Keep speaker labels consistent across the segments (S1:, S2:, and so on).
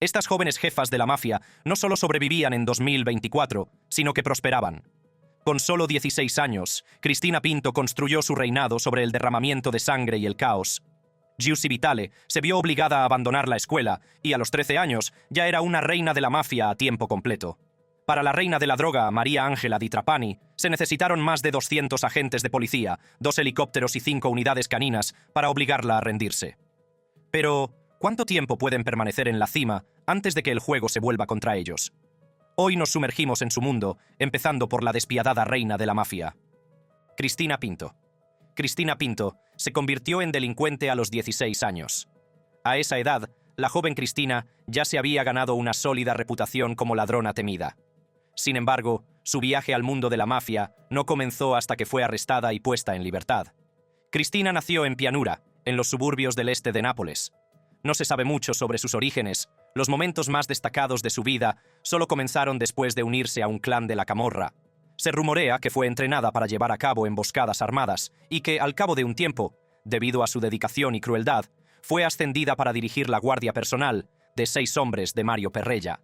S1: Estas jóvenes jefas de la mafia no solo sobrevivían en 2024, sino que prosperaban. Con solo 16 años, Cristina Pinto construyó su reinado sobre el derramamiento de sangre y el caos. Giusy Vitale se vio obligada a abandonar la escuela y a los 13 años ya era una reina de la mafia a tiempo completo. Para la reina de la droga, María Ángela Di Trapani, se necesitaron más de 200 agentes de policía, 2 helicópteros y 5 unidades caninas para obligarla a rendirse. Pero, ¿cuánto tiempo pueden permanecer en la cima antes de que el juego se vuelva contra ellos? Hoy nos sumergimos en su mundo, empezando por la despiadada reina de la mafia. Cristina Pinto. Cristina Pinto se convirtió en delincuente a los 16 años. A esa edad, la joven Cristina ya se había ganado una sólida reputación como ladrona temida. Sin embargo, su viaje al mundo de la mafia no comenzó hasta que fue arrestada y puesta en libertad. Cristina nació en Pianura, en los suburbios del este de Nápoles. No se sabe mucho sobre sus orígenes. Los momentos más destacados de su vida solo comenzaron después de unirse a un clan de la Camorra. Se rumorea que fue entrenada para llevar a cabo emboscadas armadas y que, al cabo de un tiempo, debido a su dedicación y crueldad, fue ascendida para dirigir la guardia personal de 6 hombres de Mario Perrella.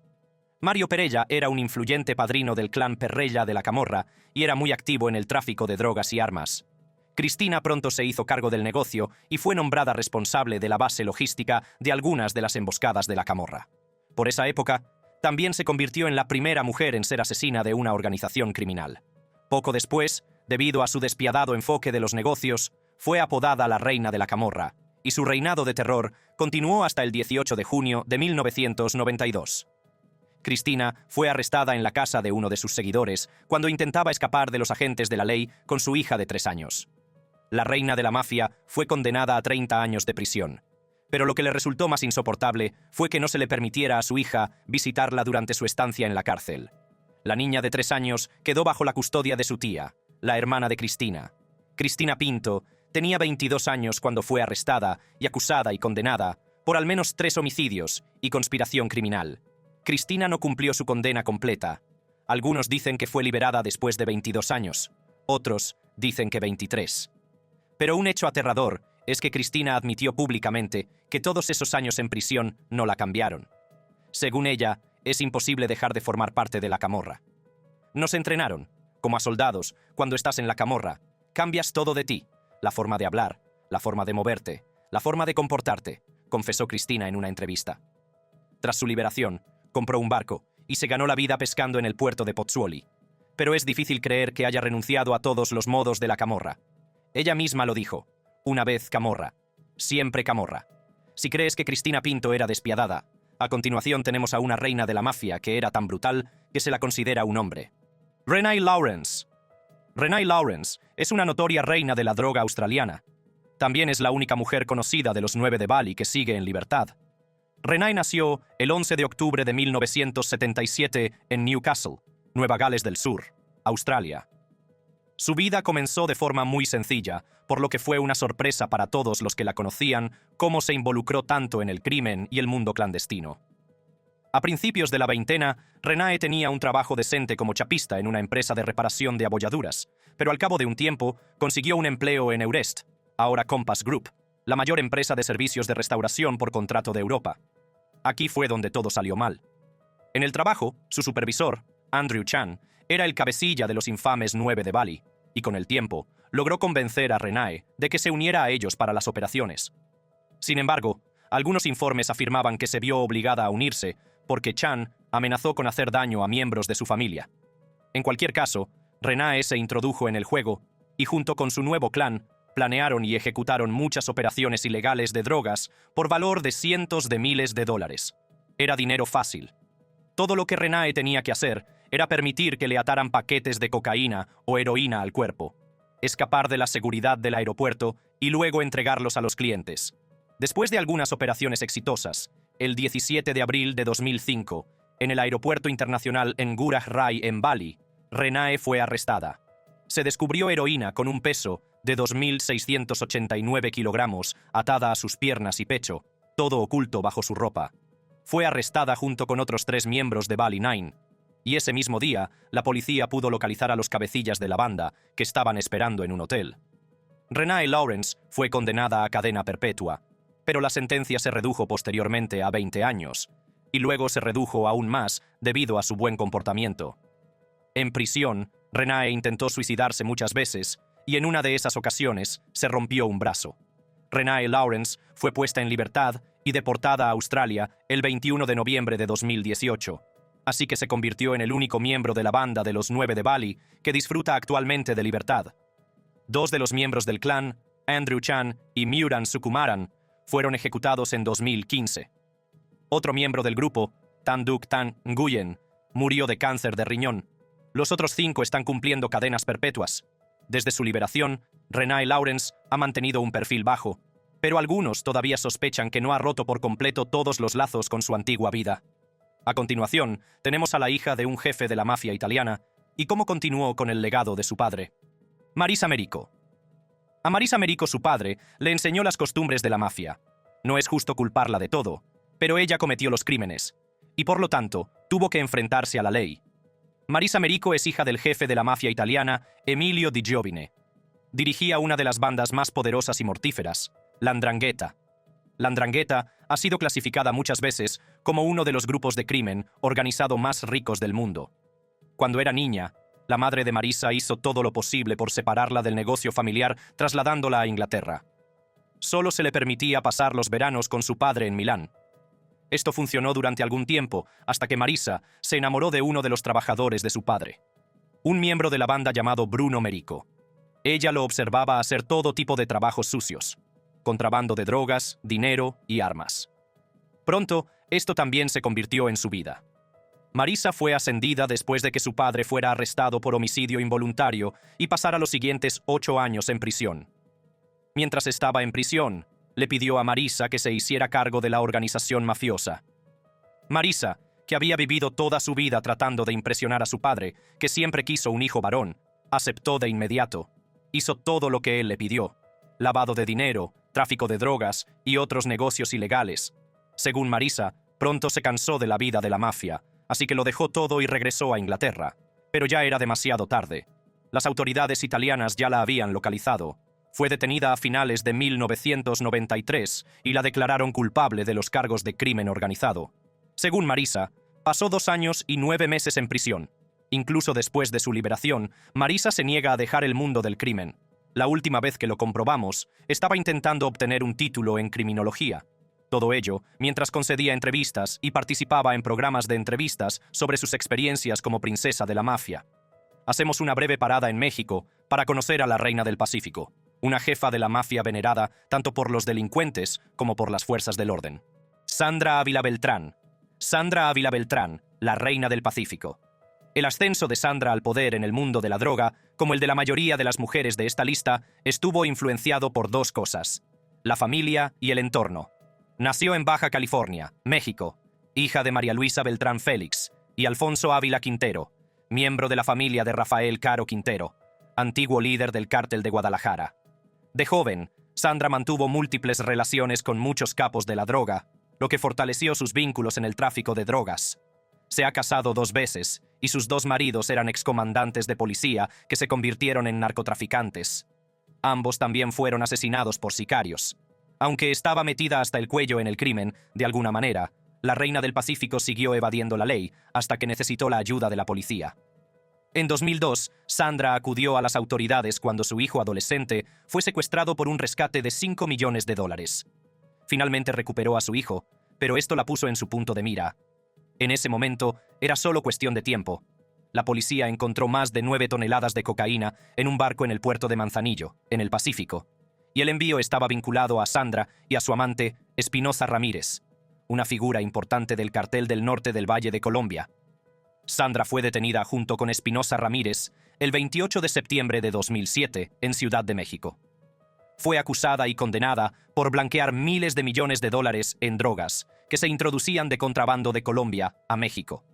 S1: Mario Perrella era un influyente padrino del clan Perrella de la Camorra y era muy activo en el tráfico de drogas y armas. Cristina pronto se hizo cargo del negocio y fue nombrada responsable de la base logística de algunas de las emboscadas de la Camorra. Por esa época, también se convirtió en la primera mujer en ser asesina de una organización criminal. Poco después, debido a su despiadado enfoque de los negocios, fue apodada la Reina de la Camorra, y su reinado de terror continuó hasta el 18 de junio de 1992. Cristina fue arrestada en la casa de uno de sus seguidores cuando intentaba escapar de los agentes de la ley con su hija de 3 años. La reina de la mafia fue condenada a 30 años de prisión. Pero lo que le resultó más insoportable fue que no se le permitiera a su hija visitarla durante su estancia en la cárcel. La niña de 3 años quedó bajo la custodia de su tía, la hermana de Cristina. Cristina Pinto tenía 22 años cuando fue arrestada y acusada y condenada por al menos 3 homicidios y conspiración criminal. Cristina no cumplió su condena completa. Algunos dicen que fue liberada después de 22 años. Otros dicen que 23. Pero un hecho aterrador es que Cristina admitió públicamente que todos esos años en prisión no la cambiaron. Según ella, es imposible dejar de formar parte de la Camorra. Nos entrenaron, como a soldados, cuando estás en la Camorra. Cambias todo de ti, la forma de hablar, la forma de moverte, la forma de comportarte, confesó Cristina en una entrevista. Tras su liberación, compró un barco y se ganó la vida pescando en el puerto de Pozzuoli. Pero es difícil creer que haya renunciado a todos los modos de la Camorra. Ella misma lo dijo: una vez Camorra, siempre Camorra. Si crees que Cristina Pinto era despiadada, a continuación tenemos a una reina de la mafia que era tan brutal que se la considera un hombre. Renée Lawrence. Renée Lawrence es una notoria reina de la droga australiana. También es la única mujer conocida de los 9 de Bali que sigue en libertad. Renée nació el 11 de octubre de 1977 en Newcastle, Nueva Gales del Sur, Australia. Su vida comenzó de forma muy sencilla, por lo que fue una sorpresa para todos los que la conocían cómo se involucró tanto en el crimen y el mundo clandestino. A principios de la veintena, Renée tenía un trabajo decente como chapista en una empresa de reparación de abolladuras, pero al cabo de un tiempo consiguió un empleo en Eurest, ahora Compass Group, la mayor empresa de servicios de restauración por contrato de Europa. Aquí fue donde todo salió mal. En el trabajo, su supervisor, Andrew Chan, era el cabecilla de los infames 9 de Bali, y con el tiempo logró convencer a Renée de que se uniera a ellos para las operaciones. Sin embargo, algunos informes afirmaban que se vio obligada a unirse porque Chan amenazó con hacer daño a miembros de su familia. En cualquier caso, Renée se introdujo en el juego y junto con su nuevo clan planearon y ejecutaron muchas operaciones ilegales de drogas por valor de cientos de miles de dólares. Era dinero fácil. Todo lo que Renée tenía que hacer era permitir que le ataran paquetes de cocaína o heroína al cuerpo, escapar de la seguridad del aeropuerto y luego entregarlos a los clientes. Después de algunas operaciones exitosas, el 17 de abril de 2005, en el aeropuerto internacional Ngurah Rai en Bali, Renée fue arrestada. Se descubrió heroína con un peso de 2.689 kilogramos atada a sus piernas y pecho, todo oculto bajo su ropa. Fue arrestada junto con otros 3 miembros de Bali Nine, y ese mismo día la policía pudo localizar a los cabecillas de la banda que estaban esperando en un hotel. Renée Lawrence fue condenada a cadena perpetua, pero la sentencia se redujo posteriormente a 20 años. y luego se redujo aún más debido a su buen comportamiento. En prisión, Renee intentó suicidarse muchas veces y en una de esas ocasiones se rompió un brazo. Renee Lawrence fue puesta en libertad y deportada a Australia el 21 de noviembre de 2018, así que se convirtió en el único miembro de la banda de los 9 de Bali que disfruta actualmente de libertad. Dos de los miembros del clan, Andrew Chan y Muran Sukumaran, fueron ejecutados en 2015. Otro miembro del grupo, Tan Duc Tan Nguyen, murió de cáncer de riñón. Los otros 5 están cumpliendo cadenas perpetuas. Desde su liberación, Renee Lawrence ha mantenido un perfil bajo, pero algunos todavía sospechan que no ha roto por completo todos los lazos con su antigua vida. A continuación, tenemos a la hija de un jefe de la mafia italiana y cómo continuó con el legado de su padre. Marisa Merico. A Marisa Merico, su padre, le enseñó las costumbres de la mafia. No es justo culparla de todo, pero ella cometió los crímenes, y por lo tanto, tuvo que enfrentarse a la ley. Marisa Merico es hija del jefe de la mafia italiana, Emilio Di Giovine. Dirigía una de las bandas más poderosas y mortíferas, la 'Ndrangheta. La 'Ndrangheta ha sido clasificada muchas veces como uno de los grupos de crimen organizado más ricos del mundo. Cuando era niña, la madre de Marisa hizo todo lo posible por separarla del negocio familiar, trasladándola a Inglaterra. Solo se le permitía pasar los veranos con su padre en Milán. Esto funcionó durante algún tiempo, hasta que Marisa se enamoró de uno de los trabajadores de su padre, un miembro de la banda llamado Bruno Merico. Ella lo observaba hacer todo tipo de trabajos sucios, contrabando de drogas, dinero y armas. Pronto, esto también se convirtió en su vida. Marisa fue ascendida después de que su padre fuera arrestado por homicidio involuntario y pasara los siguientes 8 años en prisión. Mientras estaba en prisión, le pidió a Marisa que se hiciera cargo de la organización mafiosa. Marisa, que había vivido toda su vida tratando de impresionar a su padre, que siempre quiso un hijo varón, aceptó de inmediato. Hizo todo lo que él le pidió: lavado de dinero, tráfico de drogas y otros negocios ilegales. Según Marisa, pronto se cansó de la vida de la mafia, así que lo dejó todo y regresó a Inglaterra. Pero ya era demasiado tarde. Las autoridades italianas ya la habían localizado. Fue detenida a finales de 1993 y la declararon culpable de los cargos de crimen organizado. Según Marisa, pasó 2 años y 9 meses en prisión. Incluso después de su liberación, Marisa se niega a dejar el mundo del crimen. La última vez que lo comprobamos, estaba intentando obtener un título en criminología. Todo ello mientras concedía entrevistas y participaba en programas de entrevistas sobre sus experiencias como princesa de la mafia. Hacemos una breve parada en México para conocer a la Reina del Pacífico, una jefa de la mafia venerada tanto por los delincuentes como por las fuerzas del orden. Sandra Ávila Beltrán. Sandra Ávila Beltrán, la Reina del Pacífico. El ascenso de Sandra al poder en el mundo de la droga, como el de la mayoría de las mujeres de esta lista, estuvo influenciado por 2 cosas: la familia y el entorno. Nació en Baja California, México, hija de María Luisa Beltrán Félix y Alfonso Ávila Quintero, miembro de la familia de Rafael Caro Quintero, antiguo líder del cártel de Guadalajara. De joven, Sandra mantuvo múltiples relaciones con muchos capos de la droga, lo que fortaleció sus vínculos en el tráfico de drogas. Se ha casado 2 veces, y sus 2 maridos eran excomandantes de policía que se convirtieron en narcotraficantes. Ambos también fueron asesinados por sicarios. Aunque estaba metida hasta el cuello en el crimen, de alguna manera, la Reina del Pacífico siguió evadiendo la ley hasta que necesitó la ayuda de la policía. En 2002, Sandra acudió a las autoridades cuando su hijo adolescente fue secuestrado por un rescate de $5 millones. Finalmente recuperó a su hijo, pero esto la puso en su punto de mira. En ese momento, era solo cuestión de tiempo. La policía encontró más de 9 toneladas de cocaína en un barco en el puerto de Manzanillo, en el Pacífico, y el envío estaba vinculado a Sandra y a su amante, Espinosa Ramírez, una figura importante del cartel del norte del Valle de Colombia. Sandra fue detenida junto con Espinosa Ramírez el 28 de septiembre de 2007 en Ciudad de México. Fue acusada y condenada por blanquear miles de millones de dólares en drogas que se introducían de contrabando de Colombia a México.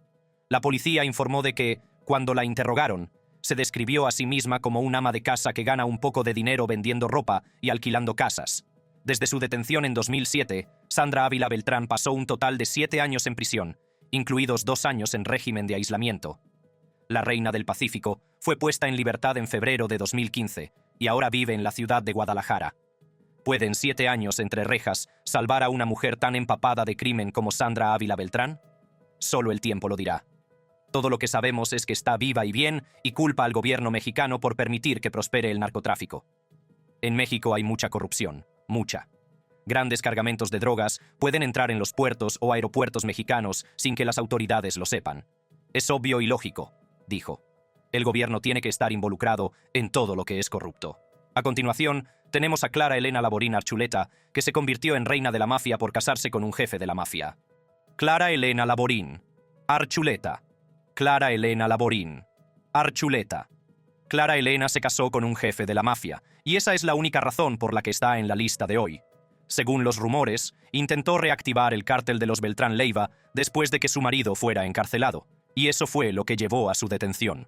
S1: La policía informó de que, cuando la interrogaron, se describió a sí misma como un ama de casa que gana un poco de dinero vendiendo ropa y alquilando casas. Desde su detención en 2007, Sandra Ávila Beltrán pasó un total de 7 años en prisión, incluidos 2 años en régimen de aislamiento. La Reina del Pacífico fue puesta en libertad en febrero de 2015 y ahora vive en la ciudad de Guadalajara. ¿Pueden 7 años entre rejas salvar a una mujer tan empapada de crimen como Sandra Ávila Beltrán? Solo el tiempo lo dirá. Todo lo que sabemos es que está viva y bien y culpa al gobierno mexicano por permitir que prospere el narcotráfico. En México hay mucha corrupción, mucha. Grandes cargamentos de drogas pueden entrar en los puertos o aeropuertos mexicanos sin que las autoridades lo sepan. Es obvio y lógico, dijo. El gobierno tiene que estar involucrado en todo lo que es corrupto. A continuación, tenemos a Clara Elena Laborín Archuleta, que se convirtió en reina de la mafia por casarse con un jefe de la mafia. Clara Elena Laborín Archuleta. Clara Elena Laborín Archuleta. Clara Elena se casó con un jefe de la mafia, y esa es la única razón por la que está en la lista de hoy. Según los rumores, intentó reactivar el cártel de los Beltrán Leiva después de que su marido fuera encarcelado, y eso fue lo que llevó a su detención.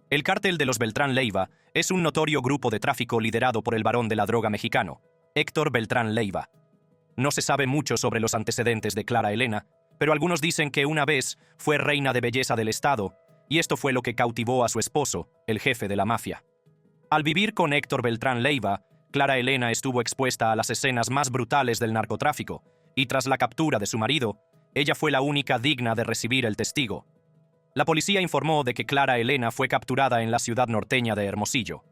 S1: El cártel de los Beltrán Leiva es un notorio grupo de tráfico liderado por el barón de la droga mexicano, Héctor Beltrán Leiva. No se sabe mucho sobre los antecedentes de Clara Elena, pero algunos dicen que una vez fue reina de belleza del estado, y esto fue lo que cautivó a su esposo, el jefe de la mafia. Al vivir con Héctor Beltrán Leiva, Clara Elena estuvo expuesta a las escenas más brutales del narcotráfico, y tras la captura de su marido, ella fue la única digna de recibir el testigo. La policía informó de que Clara Elena fue capturada en la ciudad norteña de Hermosillo.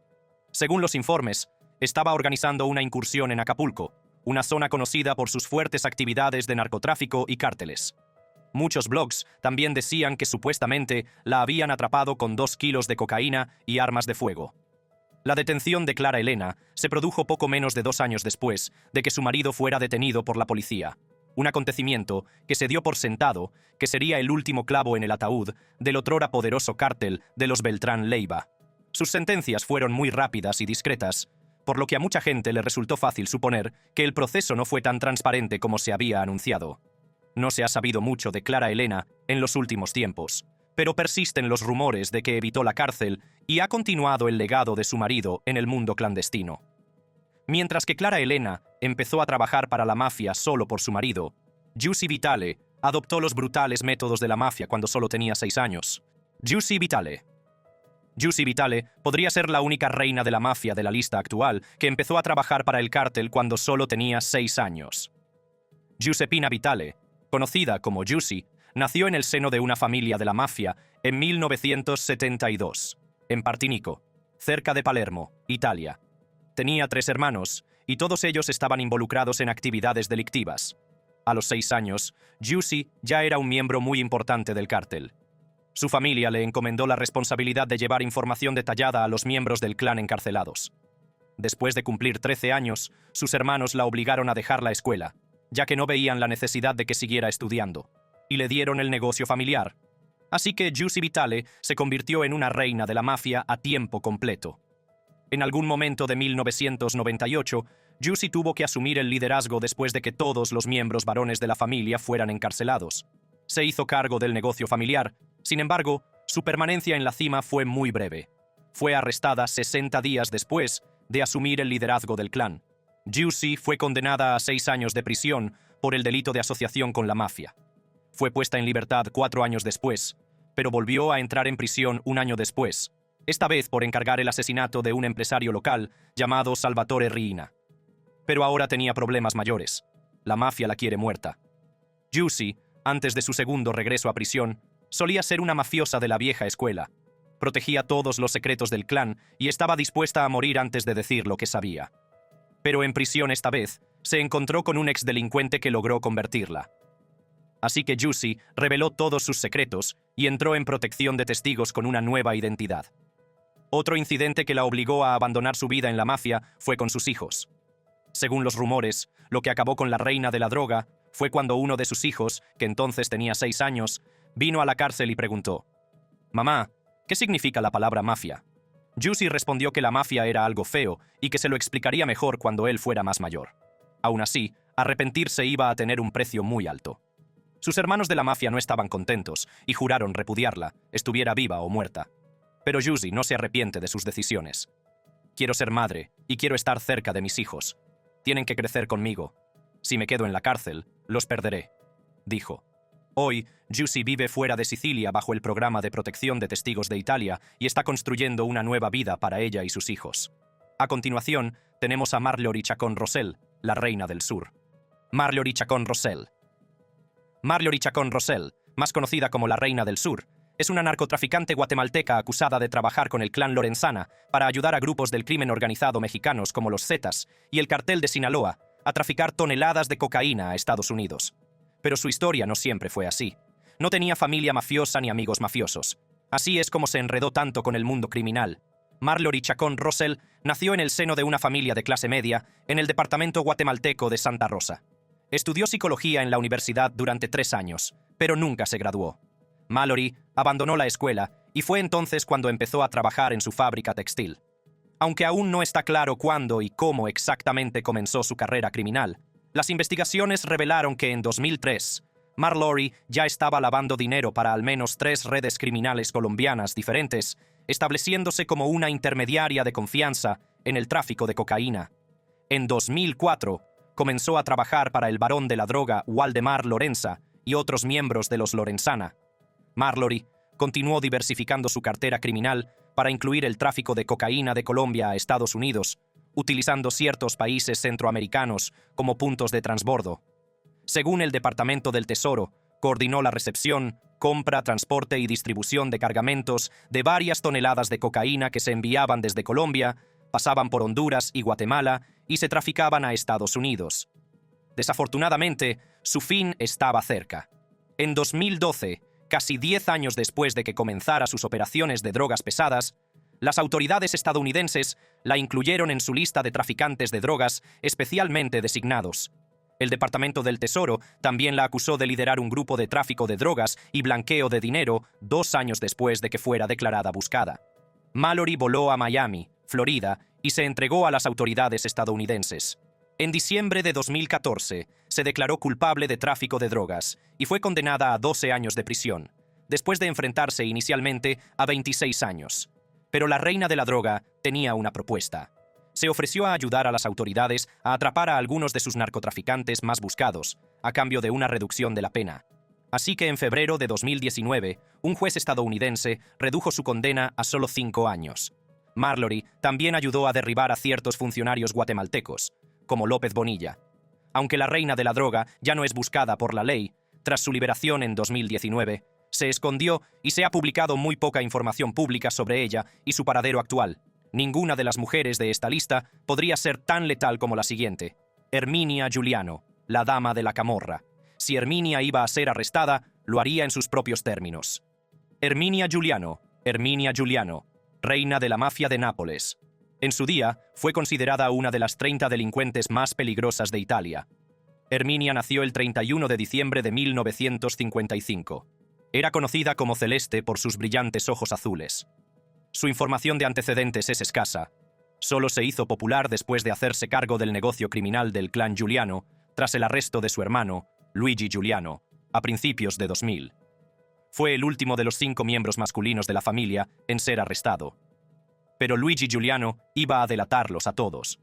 S1: Según los informes, estaba organizando una incursión en Acapulco, una zona conocida por sus fuertes actividades de narcotráfico y cárteles. Muchos blogs también decían que supuestamente la habían atrapado con 2 kilos de cocaína y armas de fuego. La detención de Clara Elena se produjo poco menos de 2 años después de que su marido fuera detenido por la policía, un acontecimiento que se dio por sentado que sería el último clavo en el ataúd del otrora poderoso cártel de los Beltrán Leiva. Sus sentencias fueron muy rápidas y discretas, por lo que a mucha gente le resultó fácil suponer que el proceso no fue tan transparente como se había anunciado. No se ha sabido mucho de Clara Elena en los últimos tiempos, pero persisten los rumores de que evitó la cárcel y ha continuado el legado de su marido en el mundo clandestino. Mientras que Clara Elena empezó a trabajar para la mafia solo por su marido, Giusy Vitale adoptó los brutales métodos de la mafia cuando solo tenía 6 años. Giusy Vitale podría ser la única reina de la mafia de la lista actual que empezó a trabajar para el cártel cuando solo tenía 6 años. Giuseppina Vitale, conocida como Giusy, nació en el seno de una familia de la mafia en 1972, en Partinico, cerca de Palermo, Italia. Tenía 3 hermanos, y todos ellos estaban involucrados en actividades delictivas. A los 6 años, Giusy ya era un miembro muy importante del cártel. Su familia le encomendó la responsabilidad de llevar información detallada a los miembros del clan encarcelados. Después de cumplir 13 años, sus hermanos la obligaron a dejar la escuela, ya que no veían la necesidad de que siguiera estudiando, y le dieron el negocio familiar. Así que Giusy Vitale se convirtió en una reina de la mafia a tiempo completo. En algún momento de 1998, Giusy tuvo que asumir el liderazgo después de que todos los miembros varones de la familia fueran encarcelados. Se hizo cargo del negocio familiar. Sin embargo, su permanencia en la cima fue muy breve. Fue arrestada 60 días después de asumir el liderazgo del clan. Giusy fue condenada a 6 años de prisión por el delito de asociación con la mafia. Fue puesta en libertad 4 años después, pero volvió a entrar en prisión 1 año después, esta vez por encargar el asesinato de un empresario local llamado Salvatore Riina. Pero ahora tenía problemas mayores. La mafia la quiere muerta. Giusy, antes de su segundo regreso a prisión, solía ser una mafiosa de la vieja escuela. Protegía todos los secretos del clan y estaba dispuesta a morir antes de decir lo que sabía. Pero en prisión esta vez, se encontró con un exdelincuente que logró convertirla. Así que Giusy reveló todos sus secretos y entró en protección de testigos con una nueva identidad. Otro incidente que la obligó a abandonar su vida en la mafia fue con sus hijos. Según los rumores, lo que acabó con la reina de la droga fue cuando uno de sus hijos, que entonces tenía 6 años, vino a la cárcel y preguntó: «Mamá, ¿qué significa la palabra mafia?». Giusy respondió que la mafia era algo feo y que se lo explicaría mejor cuando él fuera más mayor. Aún así, arrepentirse iba a tener un precio muy alto. Sus hermanos de la mafia no estaban contentos y juraron repudiarla, estuviera viva o muerta. Pero Giusy no se arrepiente de sus decisiones. «Quiero ser madre y quiero estar cerca de mis hijos. Tienen que crecer conmigo. Si me quedo en la cárcel, los perderé», dijo. Hoy, Giusy vive fuera de Sicilia bajo el programa de protección de testigos de Italia y está construyendo una nueva vida para ella y sus hijos. A continuación, tenemos a Marjorie Chacón Rosell, la reina del sur. Marjorie Chacón Rosell. Marjorie Chacón Rosell, más conocida como la Reina del Sur, es una narcotraficante guatemalteca acusada de trabajar con el clan Lorenzana para ayudar a grupos del crimen organizado mexicanos como los Zetas y el cartel de Sinaloa a traficar toneladas de cocaína a Estados Unidos. Pero su historia no siempre fue así. No tenía familia mafiosa ni amigos mafiosos. Así es como se enredó tanto con el mundo criminal. Marlory Chacón Russell nació en el seno de una familia de clase media en el departamento guatemalteco de Santa Rosa. Estudió psicología en la universidad durante 3 años, pero nunca se graduó. Mallory abandonó la escuela y fue entonces cuando empezó a trabajar en su fábrica textil. Aunque aún no está claro cuándo y cómo exactamente comenzó su carrera criminal, las investigaciones revelaron que en 2003, Marlory ya estaba lavando dinero para al menos 3 redes criminales colombianas diferentes, estableciéndose como una intermediaria de confianza en el tráfico de cocaína. En 2004, comenzó a trabajar para el barón de la droga Waldemar Lorenza y otros miembros de los Lorenzana. Marlory continuó diversificando su cartera criminal para incluir el tráfico de cocaína de Colombia a Estados Unidos, utilizando ciertos países centroamericanos como puntos de transbordo. Según el Departamento del Tesoro, coordinó la recepción, compra, transporte y distribución de cargamentos de varias toneladas de cocaína que se enviaban desde Colombia, pasaban por Honduras y Guatemala y se traficaban a Estados Unidos. Desafortunadamente, su fin estaba cerca. En 2012, casi 10 años después de que comenzara sus operaciones de drogas pesadas, las autoridades estadounidenses la incluyeron en su lista de traficantes de drogas especialmente designados. El Departamento del Tesoro también la acusó de liderar un grupo de tráfico de drogas y blanqueo de dinero 2 años después de que fuera declarada buscada. Mallory voló a Miami, Florida, y se entregó a las autoridades estadounidenses. En diciembre de 2014, se declaró culpable de tráfico de drogas y fue condenada a 12 años de prisión, después de enfrentarse inicialmente a 26 años. Pero la reina de la droga tenía una propuesta. Se ofreció a ayudar a las autoridades a atrapar a algunos de sus narcotraficantes más buscados, a cambio de una reducción de la pena. Así que en febrero de 2019, un juez estadounidense redujo su condena a solo 5 años. Marlory también ayudó a derribar a ciertos funcionarios guatemaltecos, como López Bonilla. Aunque la reina de la droga ya no es buscada por la ley, tras su liberación en 2019, se escondió y se ha publicado muy poca información pública sobre ella y su paradero actual. Ninguna de las mujeres de esta lista podría ser tan letal como la siguiente: Herminia Giuliano, la dama de la camorra. Si Herminia iba a ser arrestada, lo haría en sus propios términos. Herminia Giuliano, reina de la mafia de Nápoles. En su día, fue considerada una de las 30 delincuentes más peligrosas de Italia. Herminia nació el 31 de diciembre de 1955. Era conocida como Celeste por sus brillantes ojos azules. Su información de antecedentes es escasa. Solo se hizo popular después de hacerse cargo del negocio criminal del clan Giuliano tras el arresto de su hermano, Luigi Giuliano, a principios de 2000. Fue el último de los 5 miembros masculinos de la familia en ser arrestado. Pero Luigi Giuliano iba a delatarlos a todos.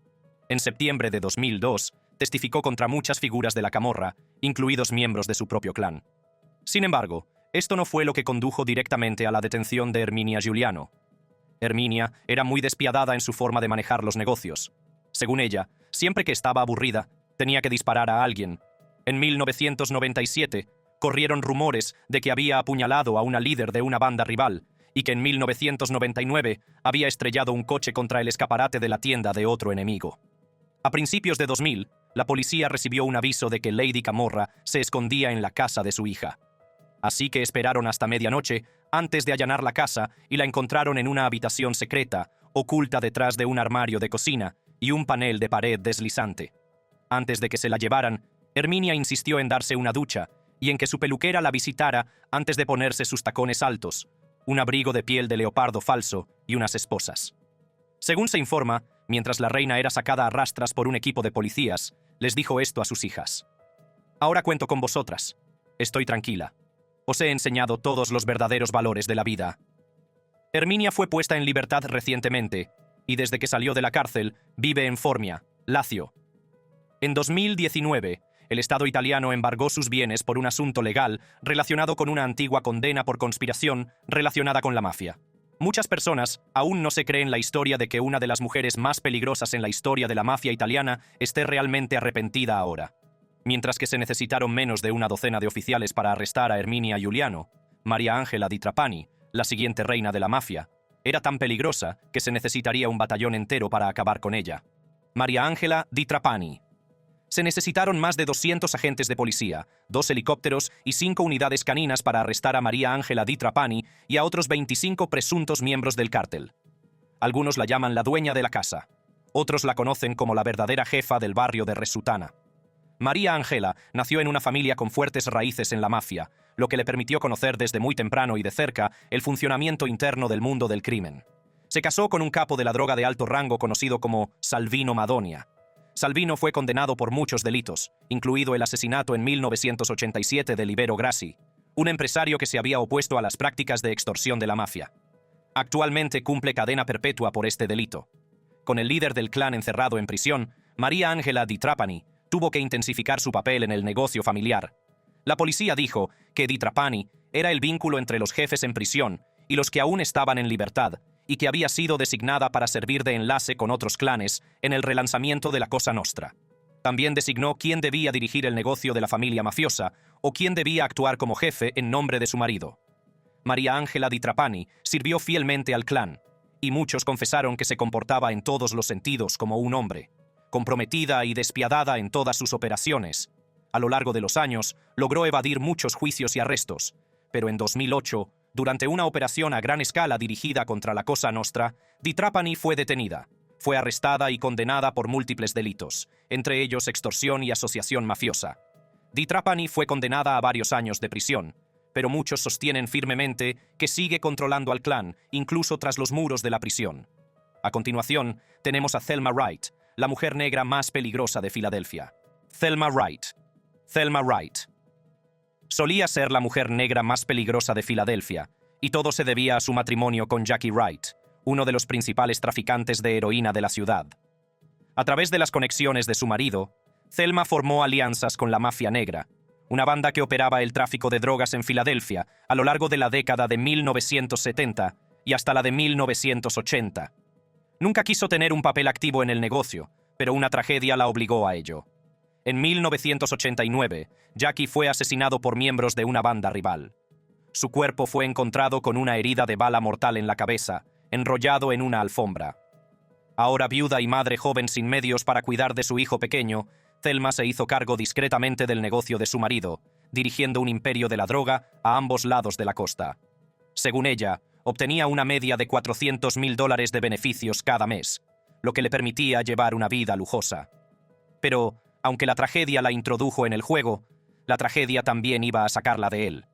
S1: En septiembre de 2002, testificó contra muchas figuras de la camorra, incluidos miembros de su propio clan. Sin embargo, esto no fue lo que condujo directamente a la detención de Herminia Giuliano. Herminia era muy despiadada en su forma de manejar los negocios. Según ella, siempre que estaba aburrida, tenía que disparar a alguien. En 1997, corrieron rumores de que había apuñalado a una líder de una banda rival, y que en 1999 había estrellado un coche contra el escaparate de la tienda de otro enemigo. A principios de 2000, la policía recibió un aviso de que Lady Camorra se escondía en la casa de su hija. Así que esperaron hasta medianoche antes de allanar la casa y la encontraron en una habitación secreta, oculta detrás de un armario de cocina y un panel de pared deslizante. Antes de que se la llevaran, Herminia insistió en darse una ducha y en que su peluquera la visitara antes de ponerse sus tacones altos, un abrigo de piel de leopardo falso y unas esposas. Según se informa, mientras la reina era sacada a rastras por un equipo de policías, les dijo esto a sus hijas: «Ahora cuento con vosotras. Estoy tranquila. Os he enseñado todos los verdaderos valores de la vida». Herminia fue puesta en libertad recientemente, y desde que salió de la cárcel, vive en Formia, Lazio. En 2019, el Estado italiano embargó sus bienes por un asunto legal relacionado con una antigua condena por conspiración relacionada con la mafia. Muchas personas aún no se creen la historia de que una de las mujeres más peligrosas en la historia de la mafia italiana esté realmente arrepentida ahora. Mientras que se necesitaron menos de una docena de oficiales para arrestar a Erminia Giuliano, María Ángela Di Trapani, la siguiente reina de la mafia, era tan peligrosa que se necesitaría un batallón entero para acabar con ella. María Ángela Di Trapani. Se necesitaron más de 200 agentes de policía, 2 helicópteros y 5 unidades caninas para arrestar a María Ángela Di Trapani y a otros 25 presuntos miembros del cártel. Algunos la llaman la dueña de la casa. Otros la conocen como la verdadera jefa del barrio de Resutana. María Ángela nació en una familia con fuertes raíces en la mafia, lo que le permitió conocer desde muy temprano y de cerca el funcionamiento interno del mundo del crimen. Se casó con un capo de la droga de alto rango conocido como Salvino Madonia. Salvino fue condenado por muchos delitos, incluido el asesinato en 1987 de Libero Grassi, un empresario que se había opuesto a las prácticas de extorsión de la mafia. Actualmente cumple cadena perpetua por este delito. Con el líder del clan encerrado en prisión, María Ángela Di Trapani tuvo que intensificar su papel en el negocio familiar. La policía dijo que Di Trapani era el vínculo entre los jefes en prisión y los que aún estaban en libertad, y que había sido designada para servir de enlace con otros clanes en el relanzamiento de la Cosa Nostra. También designó quién debía dirigir el negocio de la familia mafiosa o quién debía actuar como jefe en nombre de su marido. María Ángela Di Trapani sirvió fielmente al clan, y muchos confesaron que se comportaba en todos los sentidos como un hombre, comprometida y despiadada en todas sus operaciones. A lo largo de los años, logró evadir muchos juicios y arrestos, pero en 2008, durante una operación a gran escala dirigida contra la Cosa Nostra, Di Trapani fue detenida. Fue arrestada y condenada por múltiples delitos, entre ellos extorsión y asociación mafiosa. Di Trapani fue condenada a varios años de prisión, pero muchos sostienen firmemente que sigue controlando al clan, incluso tras los muros de la prisión. A continuación, tenemos a Thelma Wright, la mujer negra más peligrosa de Filadelfia. Thelma Wright. Thelma Wright. Solía ser la mujer negra más peligrosa de Filadelfia, y todo se debía a su matrimonio con Jackie Wright, uno de los principales traficantes de heroína de la ciudad. A través de las conexiones de su marido, Thelma formó alianzas con la mafia negra, una banda que operaba el tráfico de drogas en Filadelfia a lo largo de la década de 1970 y hasta la de 1980. Nunca quiso tener un papel activo en el negocio, pero una tragedia la obligó a ello. En 1989, Jackie fue asesinado por miembros de una banda rival. Su cuerpo fue encontrado con una herida de bala mortal en la cabeza, enrollado en una alfombra. Ahora viuda y madre joven sin medios para cuidar de su hijo pequeño, Thelma se hizo cargo discretamente del negocio de su marido, dirigiendo un imperio de la droga a ambos lados de la costa. Según ella, obtenía una media de $400,000 de beneficios cada mes, lo que le permitía llevar una vida lujosa. Pero, aunque la tragedia la introdujo en el juego, la tragedia también iba a sacarla de él.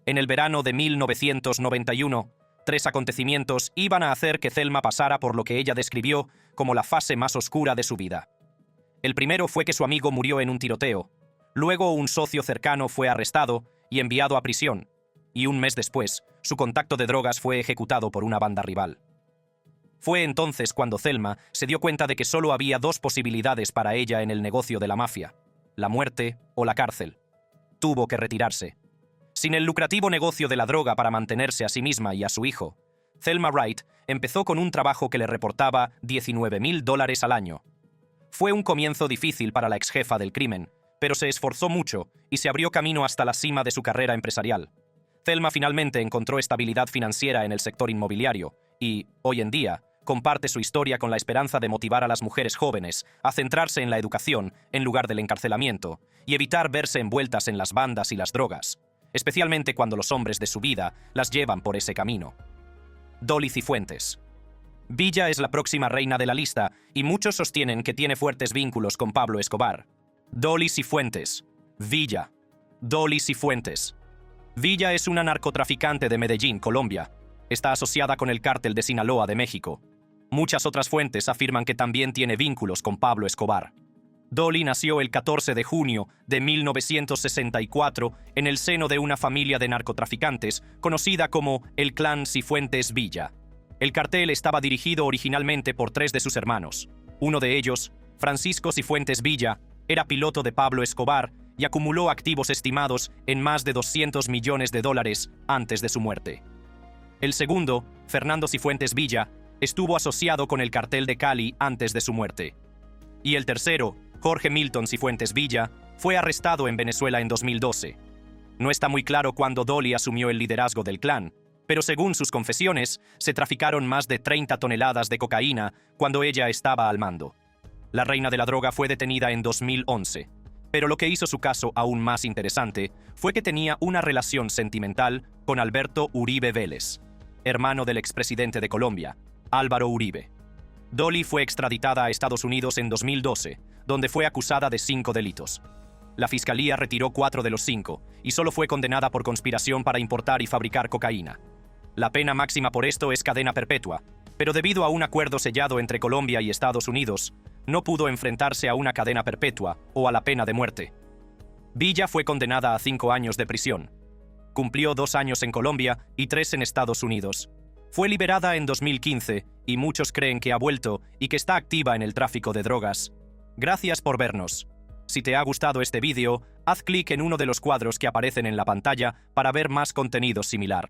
S1: En el verano de 1991, 3 acontecimientos iban a hacer que Thelma pasara por lo que ella describió como la fase más oscura de su vida. El primero fue que su amigo murió en un tiroteo. Luego un socio cercano fue arrestado y enviado a prisión. Y un mes después, su contacto de drogas fue ejecutado por una banda rival. Fue entonces cuando Thelma se dio cuenta de que solo había 2 posibilidades para ella en el negocio de la mafia: la muerte o la cárcel. Tuvo que retirarse. Sin el lucrativo negocio de la droga para mantenerse a sí misma y a su hijo, Thelma Wright empezó con un trabajo que le reportaba $19,000 al año. Fue un comienzo difícil para la exjefa del crimen, pero se esforzó mucho y se abrió camino hasta la cima de su carrera empresarial. Thelma finalmente encontró estabilidad financiera en el sector inmobiliario y, hoy en día, comparte su historia con la esperanza de motivar a las mujeres jóvenes a centrarse en la educación en lugar del encarcelamiento y evitar verse envueltas en las bandas y las drogas, especialmente cuando los hombres de su vida las llevan por ese camino. Dolly Cifuentes. Villa es la próxima reina de la lista y muchos sostienen que tiene fuertes vínculos con Pablo Escobar. Dolly Cifuentes. Villa. Dolly Cifuentes. Villa es una narcotraficante de Medellín, Colombia. Está asociada con el cártel de Sinaloa de México. Muchas otras fuentes afirman que también tiene vínculos con Pablo Escobar. Dolly nació el 14 de junio de 1964 en el seno de una familia de narcotraficantes conocida como el Clan Cifuentes Villa. El cartel estaba dirigido originalmente por 3 de sus hermanos. Uno de ellos, Francisco Cifuentes Villa, era piloto de Pablo Escobar y acumuló activos estimados en más de $200 millones antes de su muerte. El segundo, Fernando Cifuentes Villa, estuvo asociado con el cartel de Cali antes de su muerte. Y el tercero, Jorge Milton Cifuentes Villa, fue arrestado en Venezuela en 2012. No está muy claro cuándo Dolly asumió el liderazgo del clan, pero según sus confesiones, se traficaron más de 30 toneladas de cocaína cuando ella estaba al mando. La reina de la droga fue detenida en 2011, pero lo que hizo su caso aún más interesante fue que tenía una relación sentimental con Alberto Uribe Vélez, hermano del expresidente de Colombia, Álvaro Uribe. Dolly fue extraditada a Estados Unidos en 2012, donde fue acusada de 5 delitos. La fiscalía retiró 4 de los 5 y solo fue condenada por conspiración para importar y fabricar cocaína. La pena máxima por esto es cadena perpetua, pero debido a un acuerdo sellado entre Colombia y Estados Unidos, no pudo enfrentarse a una cadena perpetua o a la pena de muerte. Villa fue condenada a 5 años de prisión. Cumplió 2 años en Colombia y 3 en Estados Unidos. Fue liberada en 2015 y muchos creen que ha vuelto y que está activa en el tráfico de drogas. Gracias por vernos. Si te ha gustado este vídeo, haz clic en uno de los cuadros que aparecen en la pantalla para ver más contenido similar.